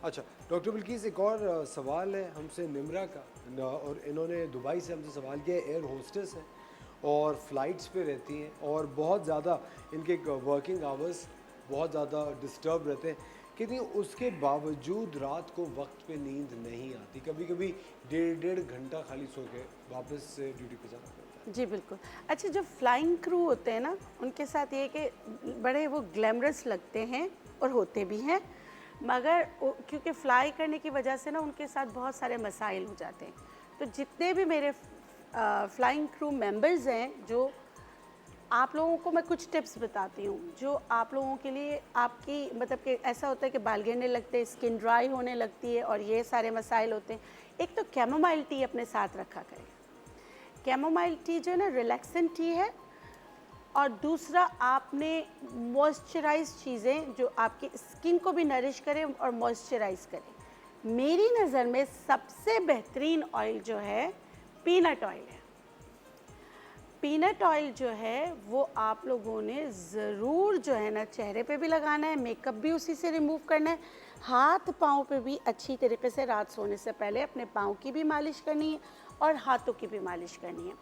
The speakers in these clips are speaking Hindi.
अच्छा, डॉक्टर बिल्किस एक और सवाल है हमसे निम्रा का और इन्होंने दुबई से हमसे सवाल किया है। एयर होस्टेस हैं और फ़्लाइट्स पे रहती हैं और बहुत ज़्यादा इनके वर्किंग आवर्स बहुत ज़्यादा डिस्टर्ब रहते हैं। कहती हैं उसके बावजूद रात को वक्त पे नींद नहीं आती, कभी-कभी डेढ़ डेढ़ घंटा खाली सो के वापस से ड्यूटी पे जाना पड़ता है। जी, बिल्कुल। अच्छा, जो फ्लाइंग क्रू होते हैं ना, उनके साथ ये है कि बड़े वो ग्लैमरस लगते हैं और होते भी हैं, मगर क्योंकि फ्लाई करने की वजह से ना उनके साथ बहुत सारे मसाइल हो जाते हैं। तो जितने भी मेरे फ्लाइंग क्रू मेंबर्स हैं, जो आप लोगों को मैं कुछ टिप्स बताती हूँ, जो आप लोगों के लिए आपकी मतलब कि ऐसा होता है कि बाल गिरने लगते हैं, स्किन ड्राई होने लगती है और ये सारे मसाइल होते हैं। एक तो कैमोमाइल टी अपने साथ रखा करें। कैमोमाइल टी जो है ना रिलैक्सेंट टी है, और दूसरा आपने मॉइस्चराइज चीज़ें जो आपकी स्किन को भी नरिश करें और मॉइस्चराइज करें। मेरी नज़र में सबसे बेहतरीन ऑयल जो है पीनट ऑयल है। पीनट ऑयल जो है वो आप लोगों ने ज़रूर जो है ना चेहरे पे भी लगाना है, मेकअप भी उसी से रिमूव करना है, हाथ पाँव पे भी अच्छी तरीके से रात सोने से पहले अपने पाँव की भी मालिश करनी है और हाथों की भी मालिश करनी है।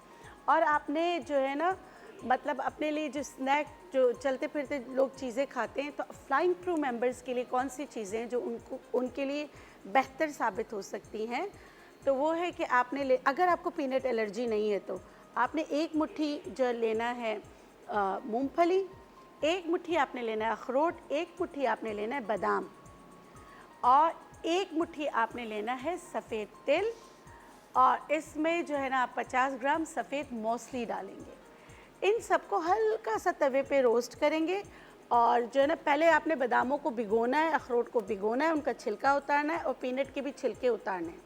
और आपने जो है ना मतलब अपने लिए जो स्नैक जो चलते फिरते लोग चीज़ें खाते हैं, तो फ्लाइंग क्रू मेंबर्स के लिए कौन सी चीज़ें हैं जो उनको उनके लिए बेहतर साबित हो सकती हैं, तो वो है कि आपने अगर आपको पीनट एलर्जी नहीं है तो आपने एक मुट्ठी जो लेना है मूंगफली, एक मुट्ठी आपने लेना है अखरोट, एक मुट्ठी आपने लेना है बादाम और एक मुट्ठी आपने लेना है सफ़ेद तिल, और इसमें जो है ना आप 50 ग्राम सफ़ेद मौसली डालेंगे। इन सबको हल्का सा तवे पे रोस्ट करेंगे और जो है ना पहले आपने बादामों को भिगोना है, अखरोट को भिगोना है, उनका छिलका उतारना है और पीनट के भी छिलके उतारने हैं।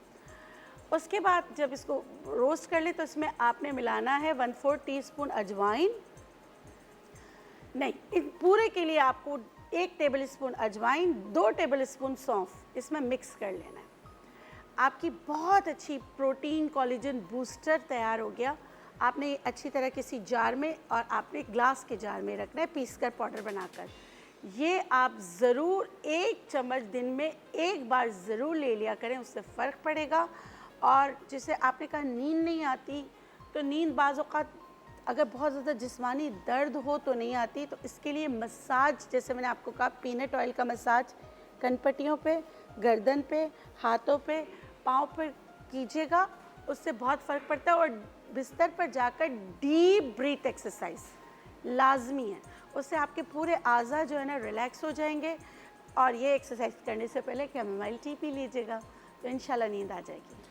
उसके बाद जब इसको रोस्ट कर ले तो इसमें आपने मिलाना है 1/4 टीस्पून अजवाइन, नहीं, इन पूरे के लिए आपको 1 टेबल स्पून अजवाइन, 2 टेबल स्पून सौंफ इसमें मिक्स कर लेना है। आपकी बहुत अच्छी प्रोटीन कोलेजन बूस्टर तैयार हो गया। आपने अच्छी तरह किसी जार में और आपने ग्लास के जार में रखना है पीस कर पाउडर बनाकर। ये आप ज़रूर 1 चम्मच दिन में 1 बार ज़रूर ले लिया करें, उससे फ़र्क पड़ेगा। और जैसे आपने कहा नींद नहीं आती, तो नींद बाज़ औक़ात अगर बहुत ज़्यादा जिस्मानी दर्द हो तो नहीं आती, तो इसके लिए मसाज, जैसे मैंने आपको कहा पीनट ऑयल का मसाज कनपट्टियों पे, गर्दन पे, हाथों पे, पाँव पे कीजिएगा, उससे बहुत फ़र्क पड़ता है। और बिस्तर पर जाकर डीप ब्रीथ एक्सरसाइज लाजमी है, उससे आपके पूरे आज़ा जो है ना रिलैक्स हो जाएंगे। और ये एक्सरसाइज करने से पहले कैमोमाइल टी पी लीजिएगा, तो इंशाल्लाह नींद आ जाएगी।